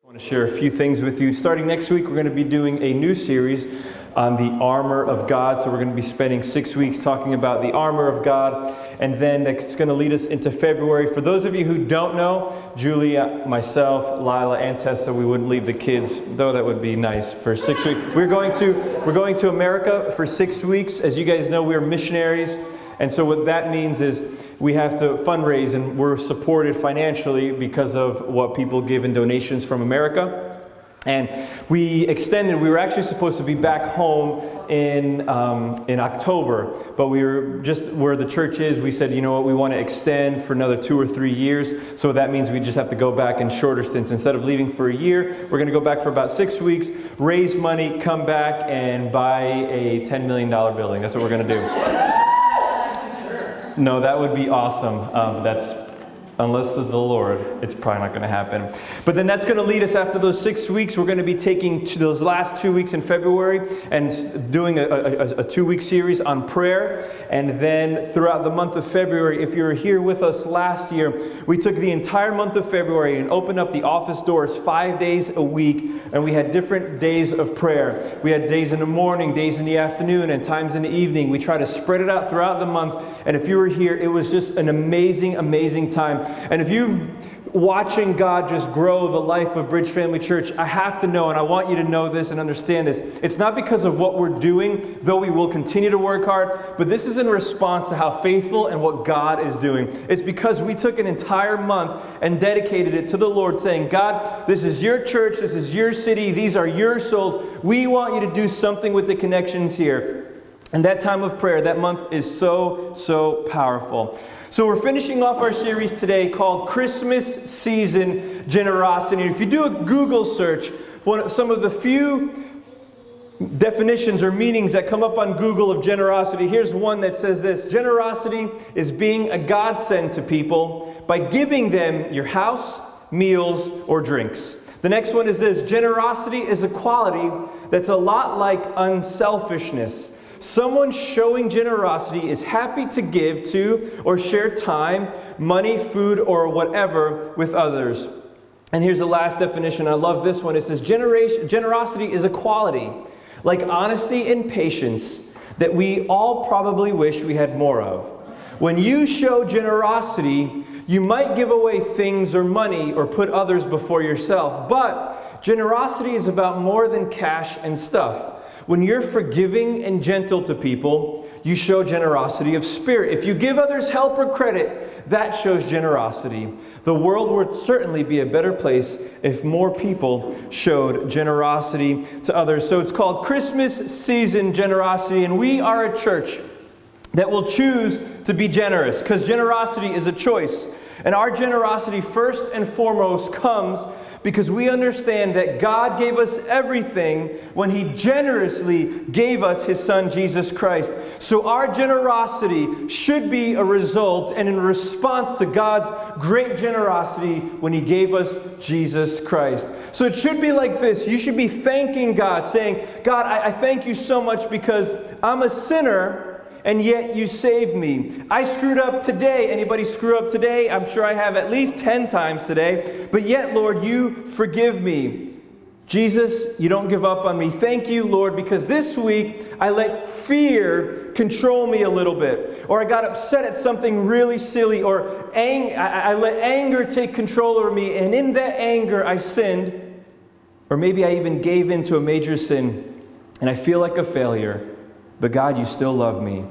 I want to share a few things with you. Starting next week, we're going to be doing a new series on the armor of God. So we're going to be spending 6 weeks talking about the armor of God. And then it's going to lead us into February. For those of you who don't know, Julia, myself, Lila, and Tessa, we wouldn't leave the kids, though that would be nice for 6 weeks. We're going to America for 6 weeks. As you guys know, we're missionaries. And so what that means is we have to fundraise, and we're supported financially because of what people give in donations from America. And we were actually supposed to be back home in October, but we were just where the church is, we said, you know what, we want to extend for another 2 or 3 years. So that means we just have to go back in shorter stints. Instead of leaving for a year, we're going to go back for about 6 weeks, raise money, come back, and buy a $10 million building. That's what we're going to do. No, that would be awesome. Unless of the Lord, it's probably not going to happen. But then that's going to lead us after those 6 weeks. We're going to be taking those last 2 weeks in February and doing a 2-week series on prayer. And then throughout the month of February, if you were here with us last year, we took the entire month of February and opened up the office doors 5 days a week. And we had different days of prayer. We had days in the morning, days in the afternoon, and times in the evening. We try to spread it out throughout the month. And if you were here, it was just an amazing, amazing time. And if you've watching God just grow the life of Bridge Family Church, I have to know, and I want you to know this and understand this. It's not because of what we're doing, though we will continue to work hard, but this is in response to how faithful and what God is doing. It's because we took an entire month and dedicated it to the Lord, saying, God, this is your church, this is your city, these are your souls. We want you to do something with the connections here. And that time of prayer, that month is so powerful. So we're finishing off our series today called Christmas Season Generosity. If you do a Google search, some of the few definitions or meanings that come up on Google of generosity, here's one that says this: generosity is being a godsend to people by giving them your house, meals, or drinks. The next one is this: generosity is a quality that's a lot like unselfishness. Someone showing generosity is happy to give to or share time, money, food, or whatever with others. And here's the last definition. I love this one. It says generosity is a quality like honesty and patience that we all probably wish we had more of. When you show generosity, you might give away things or money or put others before yourself. But generosity is about more than cash and stuff. When you're forgiving and gentle to people, you show generosity of spirit. If you give others help or credit, that shows generosity. The world would certainly be a better place if more people showed generosity to others. So it's called Christmas Season Generosity, and we are a church that will choose to be generous, because generosity is a choice. And our generosity first and foremost comes because we understand that God gave us everything when He generously gave us His Son, Jesus Christ. So our generosity should be a result and in response to God's great generosity when He gave us Jesus Christ. So it should be like this. You should be thanking God, saying, God, I thank you so much because I'm a sinner, and yet you saved me. I screwed up today. Anybody screw up today? I'm sure I have at least 10 times today. But yet, Lord, you forgive me. Jesus, you don't give up on me. Thank you, Lord, because this week I let fear control me a little bit. Or I got upset at something really silly. Or I let anger take control over me. And in that anger, I sinned. Or maybe I even gave in to a major sin. And I feel like a failure. But God, you still love me.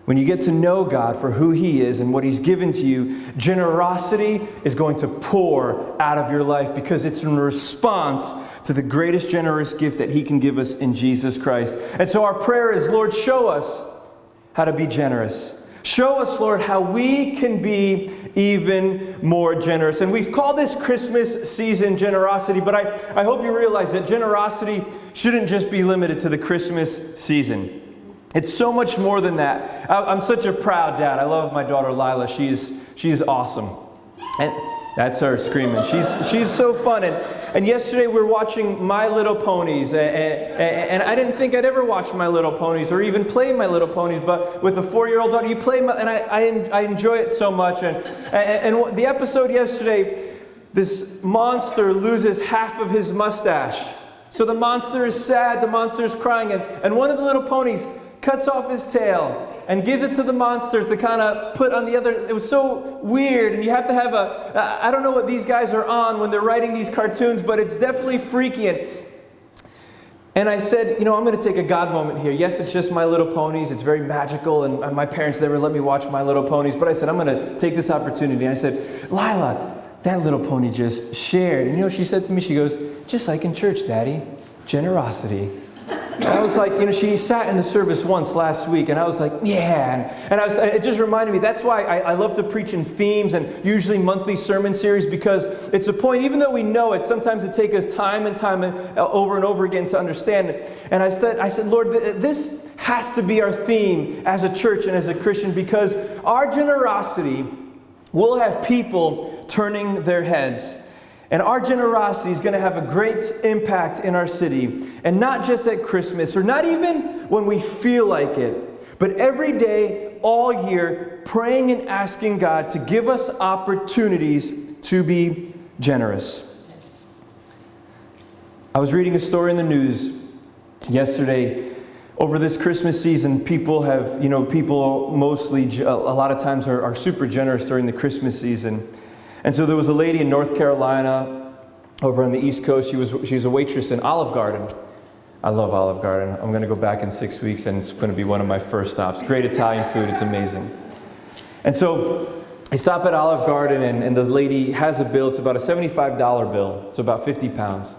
When you get to know God for who He is and what He's given to you, generosity is going to pour out of your life because it's in response to the greatest generous gift that He can give us in Jesus Christ. And so our prayer is, Lord, show us how to be generous. Show us, Lord, how we can be even more generous. And we've called this Christmas Season Generosity, but I hope you realize that generosity shouldn't just be limited to the Christmas season. It's so much more than that. I'm such a proud dad. I love my daughter Lila. She's awesome. And that's her screaming. She's so fun. And yesterday we were watching My Little Ponies. And I didn't think I'd ever watch My Little Ponies or even play My Little Ponies. But with a 4-year-old daughter, you play and I enjoy it so much. And the episode yesterday, this monster loses half of his mustache. So the monster is sad, the monster is crying, and one of the little ponies cuts off his tail and gives it to the monster to kind of put on the other. It was so weird, and you have to have I don't know what these guys are on when they're writing these cartoons, but it's definitely freaky. And I said, I'm going to take a God moment here. Yes, it's just My Little Ponies. It's very magical, and my parents never let me watch My Little Ponies. But I said, I'm going to take this opportunity. And I said, Lila, that little pony just shared. And you know what she said to me? She goes, just like in church, Daddy, generosity. And I was like, she sat in the service once last week, and I was like, yeah. And it just reminded me, that's why I love to preach in themes and usually monthly sermon series, because it's a point, even though we know it, sometimes it takes us time and time over and over again to understand it. And I said, Lord, this has to be our theme as a church and as a Christian, because our generosity will have people turning their heads. And our generosity is going to have a great impact in our city. And not just at Christmas, or not even when we feel like it, but every day, all year, praying and asking God to give us opportunities to be generous. I was reading a story in the news yesterday. Over this Christmas season, people mostly, a lot of times are super generous during the Christmas season. And so there was a lady in North Carolina, over on the East Coast. She was a waitress in Olive Garden. I love Olive Garden. I'm going to go back in 6 weeks, and it's going to be one of my first stops. Great Italian food. It's amazing. And so I stop at Olive Garden, and the lady has a bill. It's about a $75 bill. It's about 50 pounds.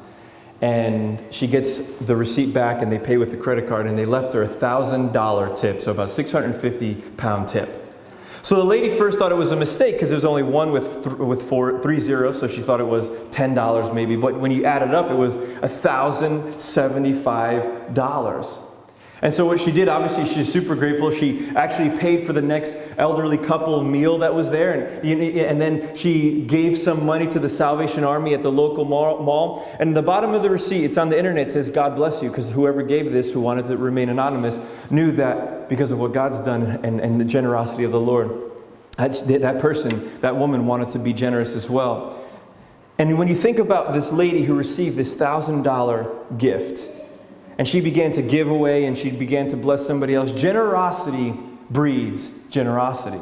And she gets the receipt back, and they pay with the credit card, and they left her a $1,000 tip, so about 650-pound tip. So the lady first thought it was a mistake, because there was only one with three zeros, so she thought it was $10 maybe. But when you add it up, it was $1,075. And so what she did, obviously she's super grateful. She actually paid for the next elderly couple meal that was there. And then she gave some money to the Salvation Army at the local mall. And at the bottom of the receipt, it's on the internet, it says, God bless you. Because whoever gave this, who wanted to remain anonymous, knew that because of what God's done and the generosity of the Lord, that woman wanted to be generous as well. And when you think about this lady who received this $1,000 gift, and she began to give away, and she began to bless somebody else. Generosity breeds generosity.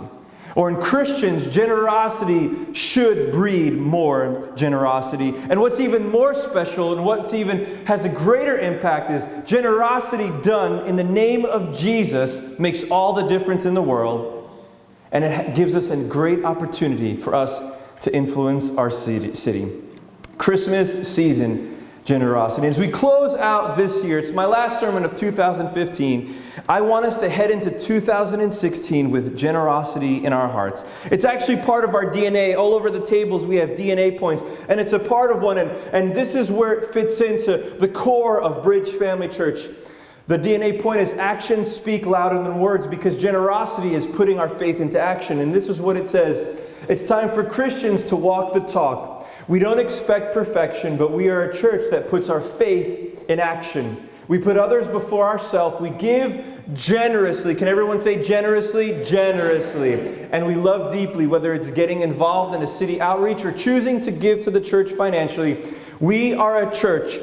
Or in Christians, generosity should breed more generosity. And what's even more special, and what's even has a greater impact, is generosity done in the name of Jesus makes all the difference in the world. And it gives us a great opportunity for us to influence our city. Christmas season, generosity. As we close out this year, it's my last sermon of 2015. I want us to head into 2016 with generosity in our hearts. It's actually part of our DNA. All over the tables we have DNA points, and it's a part of one, and this is where it fits into the core of Bridge Family Church. The DNA point is actions speak louder than words, because generosity is putting our faith into action. And this is what it says. It's time for Christians to walk the talk. We don't expect perfection, but we are a church that puts our faith in action. We put others before ourselves. We give generously. Can everyone say generously? Generously. And we love deeply, whether it's getting involved in a city outreach or choosing to give to the church financially. We are a church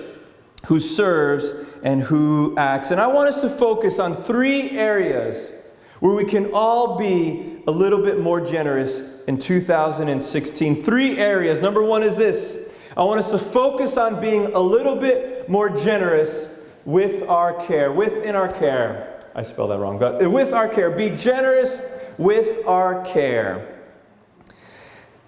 who serves and who acts. And I want us to focus on 3 areas where we can all be a little bit more generous in 2016. 3 areas. Number 1 is this. I want us to focus on being a little bit more generous with our care. Within our care. I spelled that wrong, but with our care. Be generous with our care.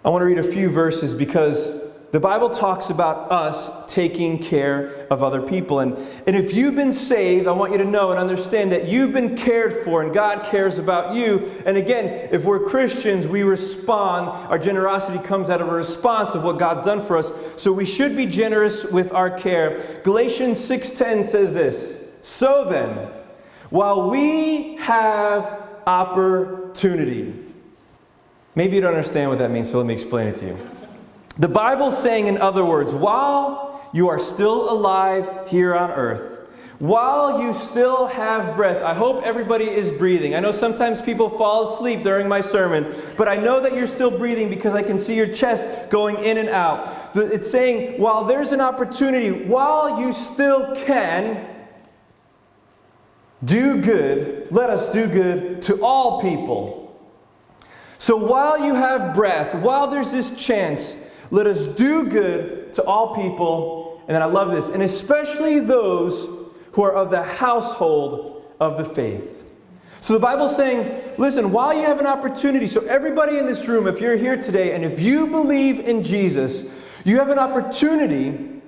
I want to read a few verses because the Bible talks about us taking care of other people. And if you've been saved, I want you to know and understand that you've been cared for and God cares about you. And again, if we're Christians, we respond. Our generosity comes out of a response of what God's done for us. So we should be generous with our care. Galatians 6:10 says this. So then, while we have opportunity. Maybe you don't understand what that means, so let me explain it to you. The Bible's saying, in other words, while you are still alive here on earth, while you still have breath. I hope everybody is breathing. I know sometimes people fall asleep during my sermons, but I know that you're still breathing because I can see your chest going in and out. It's saying, while there's an opportunity, while you still can, do good, let us do good to all people. So while you have breath, while there's this chance, let us do good to all people. And then I love this, and especially those who are of the household of the faith. So the Bible's saying, listen, while you have an opportunity, so everybody in this room, if you're here today, and if you believe in Jesus, you have an opportunity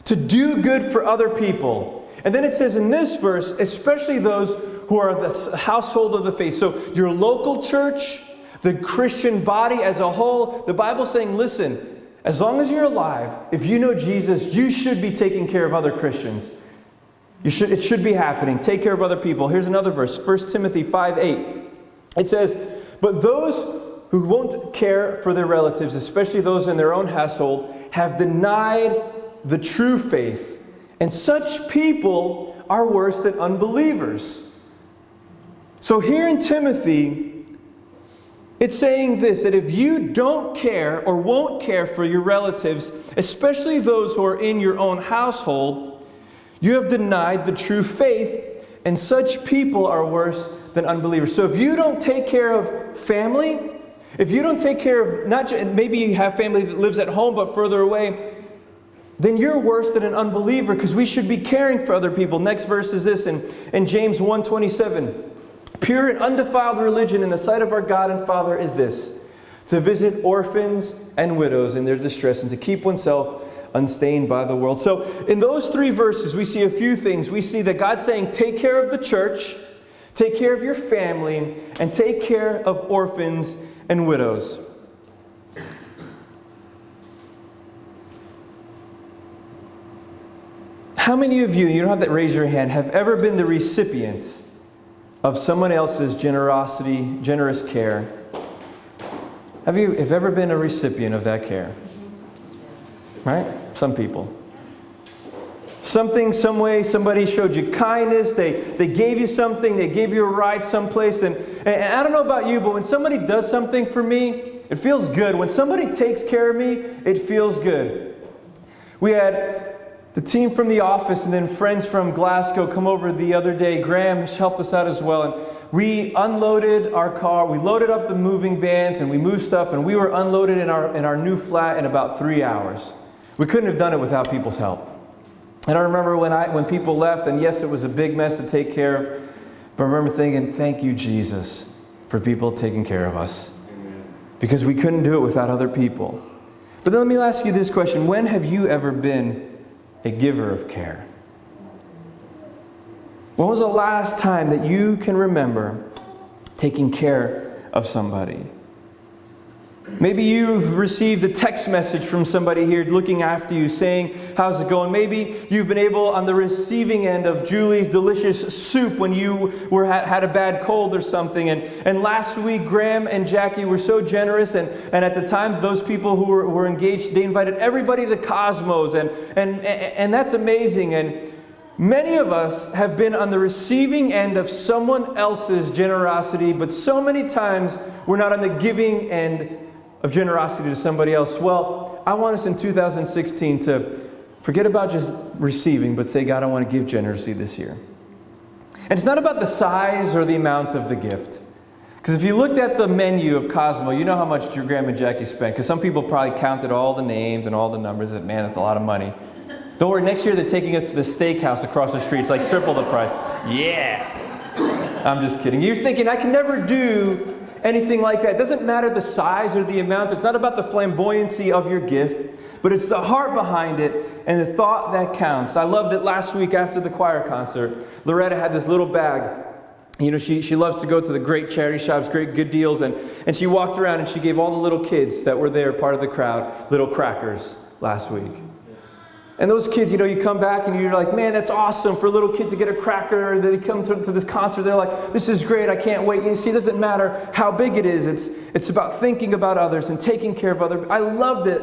to do good for other people. And then it says in this verse, especially those who are of the household of the faith. So your local church, the Christian body as a whole, the Bible's saying, listen, as long as you're alive, if you know Jesus, you should be taking care of other Christians. It should be happening. Take care of other people. Here's another verse, 1 Timothy 5:8. It says, but those who won't care for their relatives, especially those in their own household, have denied the true faith. And such people are worse than unbelievers. So here in Timothy, it's saying this, that if you don't care or won't care for your relatives, especially those who are in your own household, you have denied the true faith, and such people are worse than unbelievers. So if you don't take care of family, if you don't take care of, not just, maybe you have family that lives at home but further away, then you're worse than an unbeliever, because we should be caring for other people. Next verse is this in James 1:27. Pure and undefiled religion in the sight of our God and Father is this, to visit orphans and widows in their distress and to keep oneself unstained by the world. So in those three verses, we see a few things. We see that God's saying, take care of the church, take care of your family, and take care of orphans and widows. How many of you don't have to raise your hand, have ever been the recipient of someone else's generosity, generous care? Have you ever been a recipient of that care? Right? Some people. Something, some way, somebody showed you kindness, they gave you something, they gave you a ride someplace, and I don't know about you, but when somebody does something for me, it feels good. When somebody takes care of me, it feels good. We had the team from the office and then friends from Glasgow come over the other day. Graham helped us out as well, and we unloaded our car, we loaded up the moving vans, and we moved stuff, and we were unloaded in our new flat in about 3 hours. We couldn't have done it without people's help. And I remember when people left, and yes, it was a big mess to take care of, but I remember thinking, thank you, Jesus, for people taking care of us. Because we couldn't do it without other people. But then let me ask you this question. When have you ever been a giver of care? When was the last time that you can remember taking care of somebody? Maybe you've received a text message from somebody here looking after you saying, how's it going? Maybe you've been able on the receiving end of Julie's delicious soup when you had a bad cold or something. And last week, Graham and Jackie were so generous. And at the time, those people who were engaged, they invited everybody to Cosmos. And that's amazing. And many of us have been on the receiving end of someone else's generosity, but so many times we're not on the giving end of generosity to somebody else. Well, I want us in 2016 to forget about just receiving, but say, God, I want to give generously this year. And it's not about the size or the amount of the gift. Because if you looked at the menu of Cosmo, you know how much your Graham and Jackie spent. Because some people probably counted all the names and all the numbers. And man, it's a lot of money. Don't worry, next year they're taking us to the steakhouse across the street. It's like triple the price. Yeah. I'm just kidding. You're thinking, I can never do anything like that. It doesn't matter the size or the amount. It's not about the flamboyancy of your gift, but it's the heart behind it and the thought that counts. I loved it last week after the choir concert. Loretta had this little bag. You know, she loves to go to the great charity shops, great good deals, and she walked around and she gave all the little kids that were there, part of the crowd, little crackers last week. And those kids, you know, you come back and you're like, man, that's awesome for a little kid to get a cracker. They come to this concert, they're like, this is great, I can't wait. You see, it doesn't matter how big it is. It's about thinking about others and taking care of others. I loved it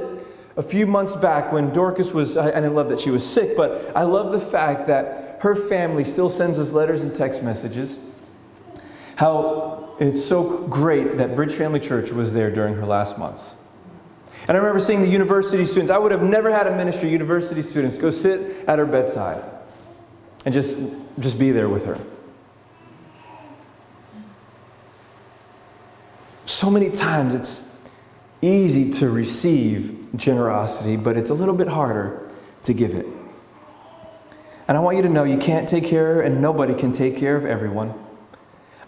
a few months back when Dorcas was, I didn't love that she was sick, but I love the fact that her family still sends us letters and text messages. How it's so great that Bridge Family Church was there during her last months. And I remember seeing the university students. I would have never had a ministry, university students, go sit at her bedside and just be there with her. So many times it's easy to receive generosity, but it's a little bit harder to give it. And I want you to know you can't take care, and nobody can take care of everyone.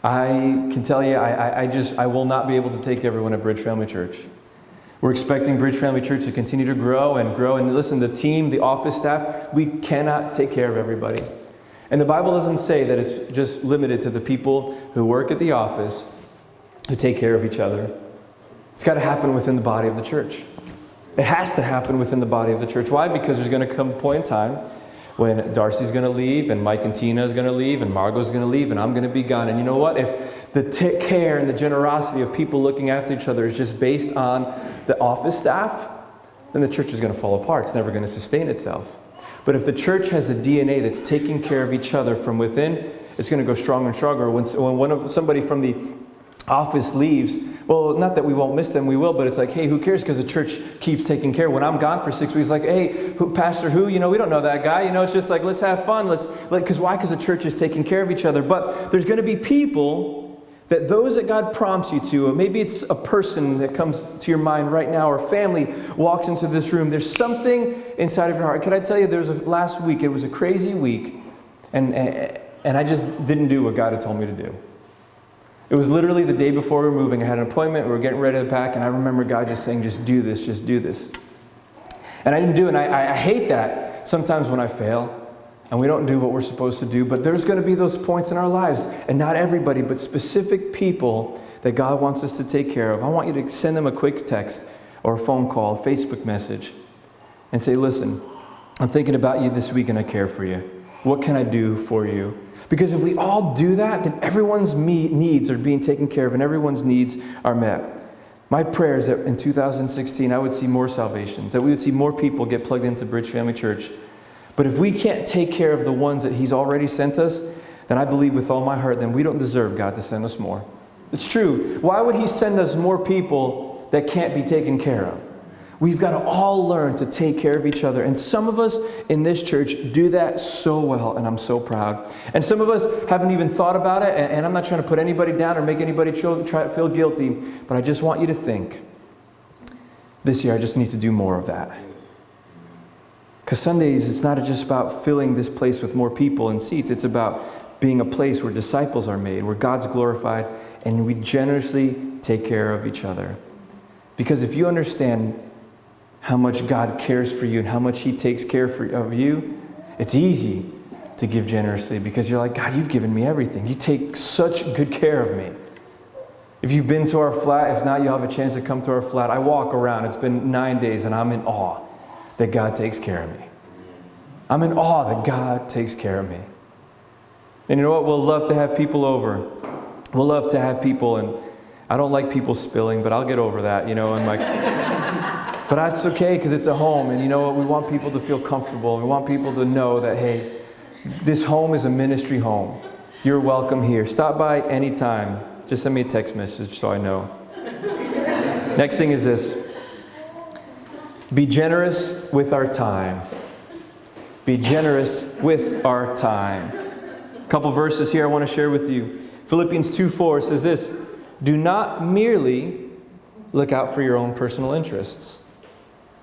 I can tell you, I will not be able to take everyone at Bridge Family Church. We're expecting Bridge Family Church to continue to grow and grow. And listen, the team, the office staff, we cannot take care of everybody. And the Bible doesn't say that it's just limited to the people who work at the office who take care of each other. It's got to happen within the body of the church. It has to happen within the body of the church. Why? Because there's going to come a point in time when Darcy's going to leave, and Mike and Tina is going to leave, and Margot's going to leave, and I'm going to be gone. And you know what? If the care and the generosity of people looking after each other is just based on the office staff, then the church is going to fall apart. It's never going to sustain itself. But if the church has a DNA that's taking care of each other from within, it's going to go stronger and stronger. When somebody from the office leaves, well, not that we won't miss them, we will, but it's like, hey, who cares, because the church keeps taking care. When I'm gone for 6 weeks, like, hey, pastor who, we don't know that guy, it's just like, let's have fun, because why? Because the church is taking care of each other. But there's going to be people that those that God prompts you to, or maybe it's a person that comes to your mind right now, or family walks into this room, there's something inside of your heart. Can I tell you, last week, it was a crazy week, and I just didn't do what God had told me to do. It was literally the day before we were moving. I had an appointment, we were getting ready to pack, and I remember God just saying, just do this, just do this. And I didn't do it, and I hate that sometimes when I fail, and we don't do what we're supposed to do, but there's going to be those points in our lives, and not everybody, but specific people that God wants us to take care of. I want you to send them a quick text, or a phone call, a Facebook message, and say, listen, I'm thinking about you this week, and I care for you. What can I do for you? Because if we all do that, then everyone's needs are being taken care of and everyone's needs are met. My prayer is that in 2016, I would see more salvations, that we would see more people get plugged into Bridge Family Church. But if we can't take care of the ones that He's already sent us, then I believe with all my heart, then we don't deserve God to send us more. It's true. Why would He send us more people that can't be taken care of? We've got to all learn to take care of each other. And some of us in this church do that so well, and I'm so proud. And some of us haven't even thought about it, and I'm not trying to put anybody down or make anybody feel guilty, but I just want you to think, this year I just need to do more of that. Because Sundays, it's not just about filling this place with more people and seats. It's about being a place where disciples are made, where God's glorified, and we generously take care of each other. Because if you understand how much God cares for you and how much He takes care of you, it's easy to give generously because you're like, God, you've given me everything. You take such good care of me. If you've been to our flat, if not, you'll have a chance to come to our flat. I walk around. It's been 9 days and I'm in awe that God takes care of me. I'm in awe that God takes care of me. And you know what? We'll love to have people over. We'll love to have people, and I don't like people spilling, but I'll get over that, and but that's okay because it's a home, and you know what? We want people to feel comfortable. We want people to know that, hey, this home is a ministry home. You're welcome here. Stop by anytime. Just send me a text message so I know. Next thing is this. Be generous with our time. Be generous with our time. A couple verses here I want to share with you. Philippians 2:4 says this, do not merely look out for your own personal interests,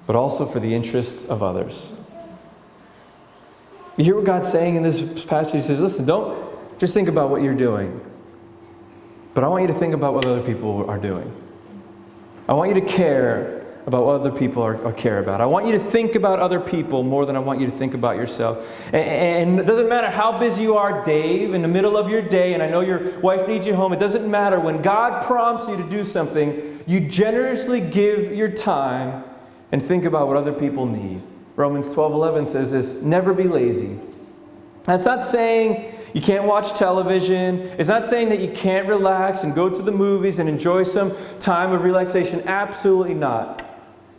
but also for the interests of others. You hear what God's saying in this passage? He says, listen, don't just think about what you're doing, but I want you to think about what other people are doing. I want you to care about what other people care about. I want you to think about other people more than I want you to think about yourself. And it doesn't matter how busy you are, Dave, in the middle of your day, and I know your wife needs you home. It doesn't matter. When God prompts you to do something, you generously give your time and think about what other people need. Romans 12:11 says this, never be lazy. That's not saying you can't watch television. It's not saying that you can't relax and go to the movies and enjoy some time of relaxation. Absolutely not.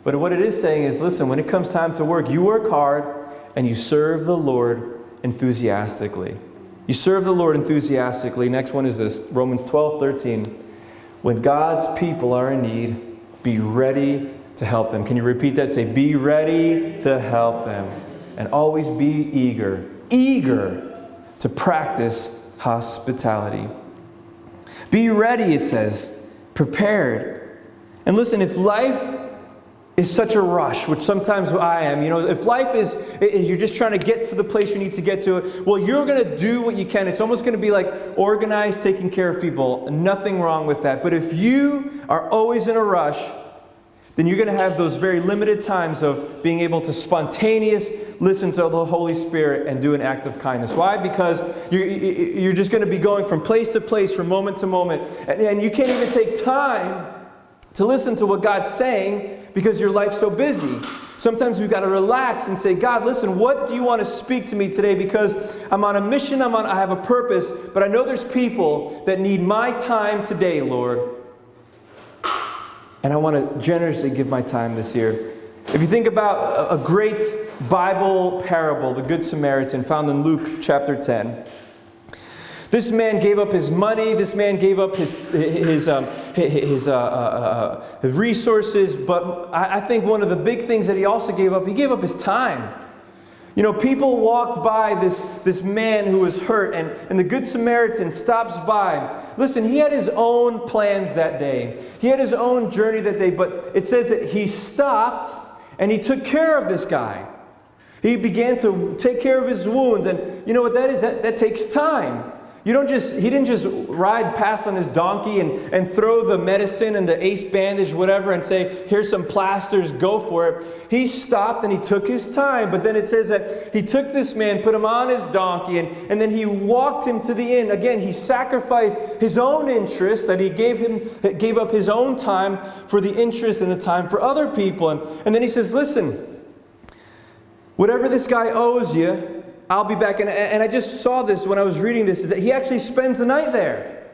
But what it is saying is, listen, when it comes time to work, you work hard and you serve the Lord enthusiastically. You serve the Lord enthusiastically. Next one is this, Romans 12:13. When God's people are in need, be ready to help them. Can you repeat that? Say, be ready to help them. And always be eager to practice hospitality. Be ready, it says, prepared. And listen, if life is such a rush, which sometimes I am, if life is you're just trying to get to the place you need to get to, well, you're going to do what you can. It's almost going to be like organized, taking care of people. Nothing wrong with that. But if you are always in a rush, then you're going to have those very limited times of being able to spontaneously listen to the Holy Spirit and do an act of kindness. Why? Because you're just going to be going from place to place, from moment to moment. And you can't even take time to listen to what God's saying because your life's so busy. Sometimes we've got to relax and say, God, listen, what do you want to speak to me today? Because I'm on a mission, I have a purpose, but I know there's people that need my time today, Lord. And I want to generously give my time this year. If you think about a great Bible parable, the Good Samaritan, found in Luke chapter 10. This man gave up his money. This man gave up his resources. But I think one of the big things that he also gave up his time. People walked by this man who was hurt, and the Good Samaritan stops by. Listen, he had his own plans that day. He had his own journey that day, but it says that he stopped and he took care of this guy. He began to take care of his wounds, and you know what that is? That takes time. He didn't just ride past on his donkey and throw the medicine and the ace bandage, whatever, and say, here's some plasters, go for it. He stopped and he took his time. But then it says that he took this man, put him on his donkey, and then he walked him to the inn. Again, he sacrificed his own interest, that he gave up his own time for the interest and the time for other people. And then he says, listen, whatever this guy owes you, I'll be back. And I just saw this when I was reading this, is that he actually spends the night there.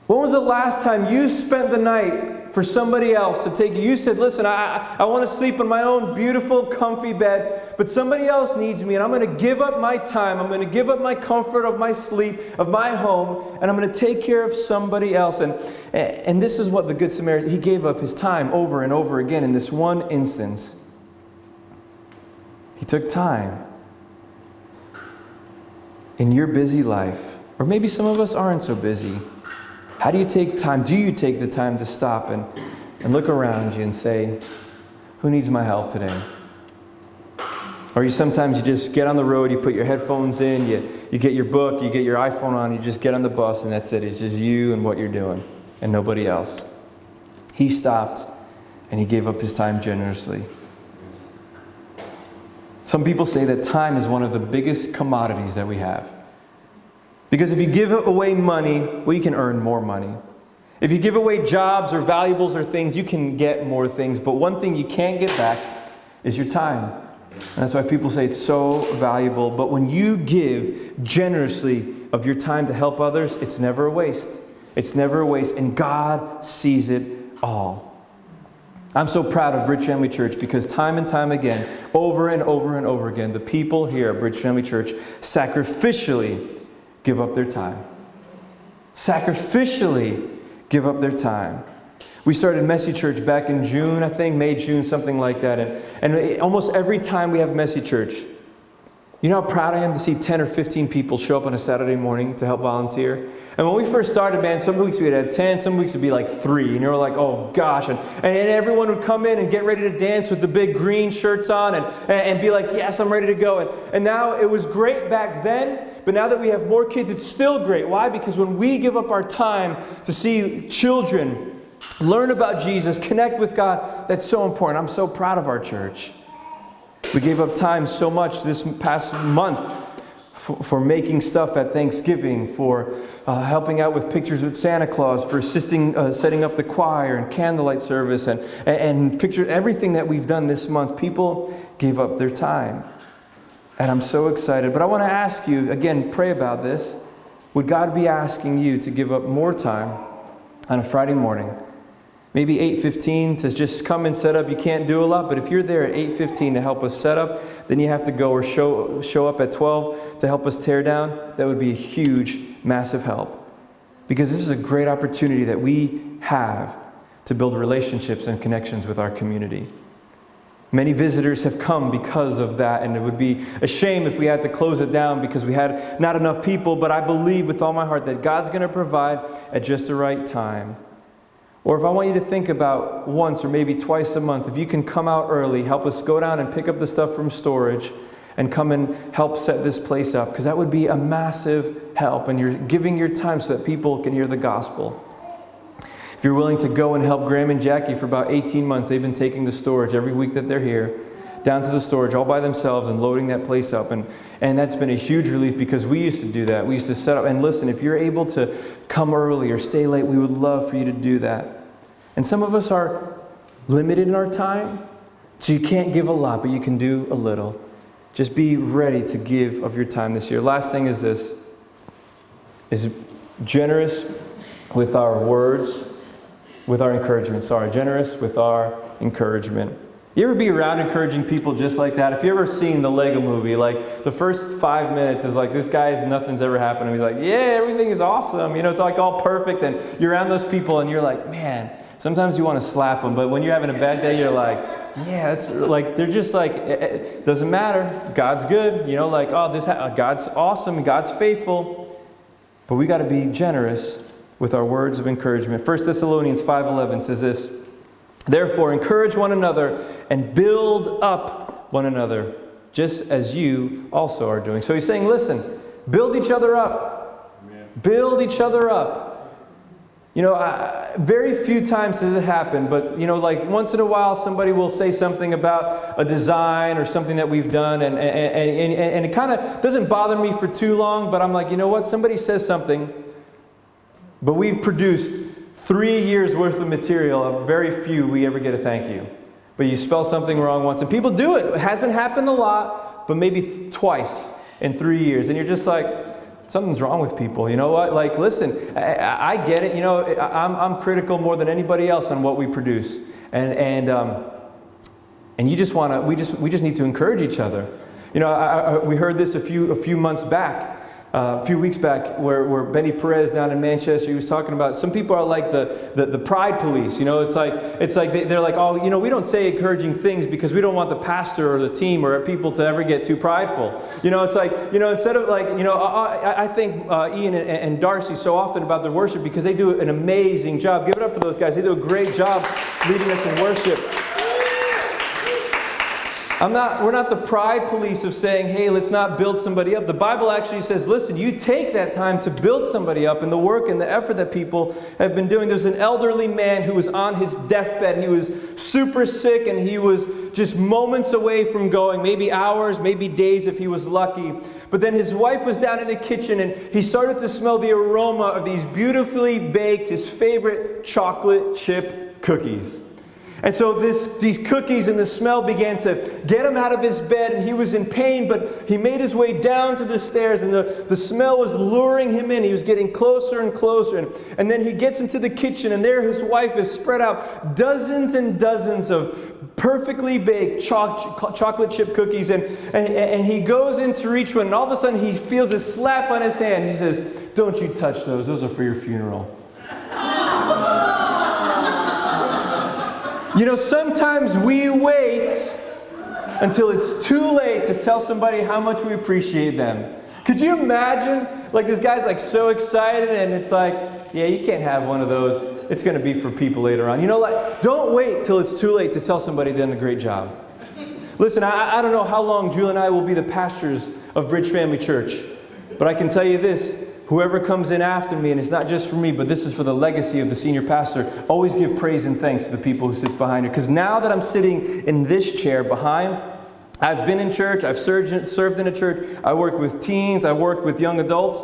When was the last time you spent the night for somebody else to take you? You said, listen, I want to sleep in my own beautiful, comfy bed, but somebody else needs me, and I'm going to give up my time. I'm going to give up my comfort of my sleep, of my home, and I'm going to take care of somebody else. And this is what the Good Samaritan, he gave up his time over and over again in this one instance. He took time. In your busy life, or maybe some of us aren't so busy, how do you take time? Do you take the time to stop and look around you and say, who needs my help today? Or sometimes you just get on the road, you put your headphones in, you get your book, you get your iPhone on, you just get on the bus, and that's it. It's just you and what you're doing and nobody else. He stopped and he gave up his time generously. Some people say that time is one of the biggest commodities that we have. Because if you give away money, well, you can earn more money. If you give away jobs or valuables or things, you can get more things. But one thing you can't get back is your time. And that's why people say it's so valuable. But when you give generously of your time to help others, it's never a waste. It's never a waste. And God sees it all. I'm so proud of Bridge Family Church because time and time again, over and over and over again, the people here at Bridge Family Church sacrificially give up their time. Sacrificially give up their time. We started Messy Church back in June, I think, May, June, something like that. And almost every time we have Messy Church, you know how proud I am to see 10 or 15 people show up on a Saturday morning to help volunteer? And when we first started, man, some weeks we'd have 10, some weeks it'd be like 3. And you were like, oh gosh. And everyone would come in and get ready to dance with the big green shirts on and be like, yes, I'm ready to go. And now it was great back then, but now that we have more kids, it's still great. Why? Because when we give up our time to see children learn about Jesus, connect with God, that's so important. I'm so proud of our church. We gave up time so much this past month for making stuff at Thanksgiving, for helping out with pictures with Santa Claus, for assisting setting up the choir and candlelight service and picture everything that we've done this month. People gave up their time. And I'm so excited. But I want to ask you, again, pray about this. Would God be asking you to give up more time on a Friday morning Maybe 8:15 to just come and set up. You can't do a lot, but if you're there at 8:15 to help us set up, then you have to go or show up at 12 to help us tear down. That would be a huge, massive help. Because this is a great opportunity that we have to build relationships and connections with our community. Many visitors have come because of that, and it would be a shame if we had to close it down because we had not enough people, but I believe with all my heart that God's going to provide at just the right time. Or if I want you to think about once or maybe twice a month, if you can come out early, help us go down and pick up the stuff from storage and come and help set this place up, because that would be a massive help, and you're giving your time so that people can hear the gospel. If you're willing to go and help Graham and Jackie for about 18 months, they've been taking the storage every week that they're here, down to the storage all by themselves and loading that place up. And that's been a huge relief because we used to do that. We used to set up, and listen, if you're able to come early or stay late, we would love for you to do that. And some of us are limited in our time, so you can't give a lot, but you can do a little. Just be ready to give of your time this year. Last thing is this, is generous with our words, with our encouragement. Generous with our encouragement. You ever be around encouraging people just like that? If you ever seen the Lego movie, like the first 5 minutes is like, this guy's nothing's ever happened. He's like, yeah, everything is awesome. You know, it's like all perfect. And you're around those people and you're like, man, sometimes you want to slap them. But when you're having a bad day, you're like, yeah, it's like, they're just like, it doesn't matter. God's good. You know, like, oh, God's awesome. God's faithful. But we got to be generous with our words of encouragement. 1 Thessalonians 5:11 says this, therefore encourage one another and build up one another, just as you also are doing. So he's saying, listen, build each other up. Amen. Build each other up. You know, very few times does it happen, but, you know, like once in a while somebody will say something about a design or something that we've done, and it kind of doesn't bother me for too long, but I'm like, you know what, somebody says something, but we've produced 3 years worth of material, very few we ever get a thank you. But you spell something wrong once, and people do it. It hasn't happened a lot, but maybe twice in 3 years. And you're just like, something's wrong with people. You know what? Like, listen, I get it. You know, I'm critical more than anybody else on what we produce. And you just want to, we just need to encourage each other. You know, we heard this a few months back. A few weeks back, where Benny Perez down in Manchester, he was talking about some people are like the pride police. You know, it's like they're like, oh, you know, we don't say encouraging things because we don't want the pastor or the team or people to ever get too prideful. You know, it's like, you know, instead of like, you know, I thank Ian and Darcy so often about their worship because they do an amazing job. Give it up for those guys. They do a great job leading us in worship. We're not the pride police of saying, hey, let's not build somebody up. The Bible actually says, listen, you take that time to build somebody up in the work and the effort that people have been doing. There's an elderly man who was on his deathbed. He was super sick and he was just moments away from going, maybe hours, maybe days if he was lucky. But then his wife was down in the kitchen and he started to smell the aroma of these beautifully baked, his favorite chocolate chip cookies. And so these cookies and the smell began to get him out of his bed, and he was in pain, but he made his way down to the stairs, and the smell was luring him in. He was getting closer and closer, and then he gets into the kitchen, and there his wife has spread out dozens and dozens of perfectly baked chocolate chip cookies, and he goes in to reach one, and all of a sudden he feels a slap on his hand. He says, don't you touch those are for your funeral. You know, sometimes we wait until it's too late to tell somebody how much we appreciate them. Could you imagine? Like, this guy's like so excited, and it's like, yeah, you can't have one of those. It's going to be for people later on. You know, like, don't wait till it's too late to tell somebody they've done a great job. Listen, I don't know how long Julie and I will be the pastors of Bridge Family Church, but I can tell you this. Whoever comes in after me, and it's not just for me, but this is for the legacy of the senior pastor, always give praise and thanks to the people who sits behind you. Because now that I'm sitting in this chair behind, I've been in church, I've served in a church, I worked with teens, I worked with young adults,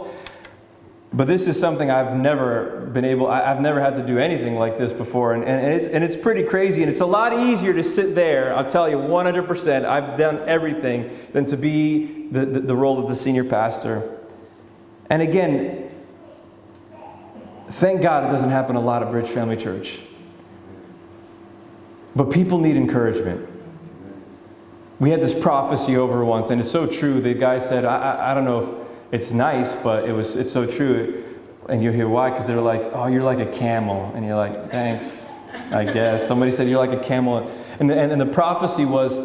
but this is something I've never had to do anything like this before, and it's pretty crazy, and it's a lot easier to sit there, I'll tell you 100%, I've done everything, than to be the role of the senior pastor. And again, thank God it doesn't happen a lot at Bridge Family Church. But people need encouragement. We had this prophecy over once, and it's so true. The guy said, I don't know if it's nice, but it's so true. And you'll hear why, because they're like, oh, you're like a camel. And you're like, thanks, I guess. Somebody said you're like a camel. And the prophecy was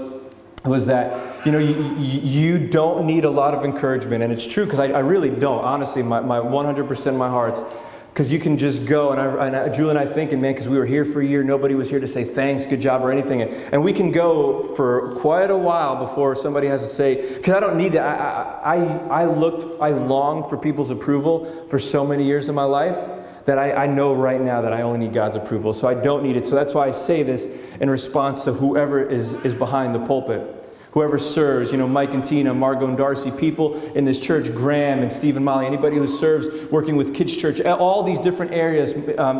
that, you don't need a lot of encouragement. And it's true, because I really don't. Honestly, my 100% of my heart's, because you can just go, and Julie and I thinking, man, because we were here for a year, nobody was here to say thanks, good job, or anything. And we can go for quite a while before somebody has to say, because I don't need that. I longed for people's approval for so many years of my life that I know right now that I only need God's approval. So I don't need it. So that's why I say this in response to whoever is behind the pulpit. Whoever serves, Mike and Tina, Margot and Darcy, people in this church, Graham and Steve and Molly, anybody who serves working with Kids Church, all these different areas,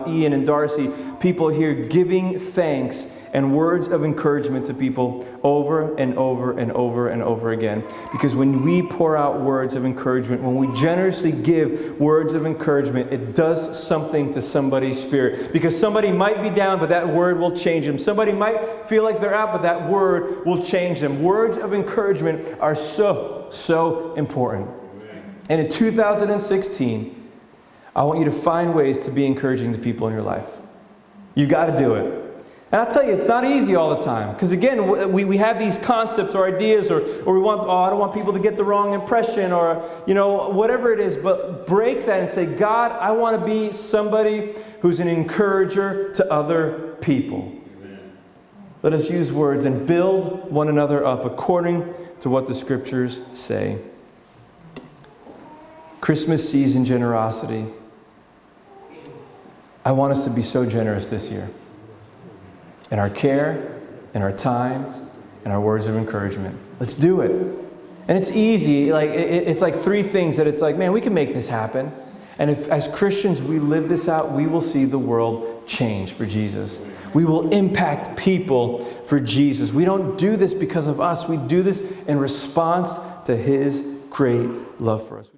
Ian and Darcy, people here giving thanks and words of encouragement to people over and over and over and over again. Because when we pour out words of encouragement, when we generously give words of encouragement, it does something to somebody's spirit. Because somebody might be down, but that word will change them. Somebody might feel like they're out, but that word will change them. Words of encouragement are so important. And in 2016, I want you to find ways to be encouraging to people in your life. You've got to do it. And I'll tell you, it's not easy all the time. Because again, we have these concepts or ideas, or we want, I don't want people to get the wrong impression, or, whatever it is. But break that and say, God, I want to be somebody who's an encourager to other people. Amen. Let us use words and build one another up according to what the Scriptures say. Christmas season generosity. I want us to be so generous this year. In our care, in our time, in our words of encouragement. Let's do it. And it's easy. It's like three things that it's like, man, we can make this happen. And if as Christians we live this out, we will see the world change for Jesus. We will impact people for Jesus. We don't do this because of us. We do this in response to His great love for us.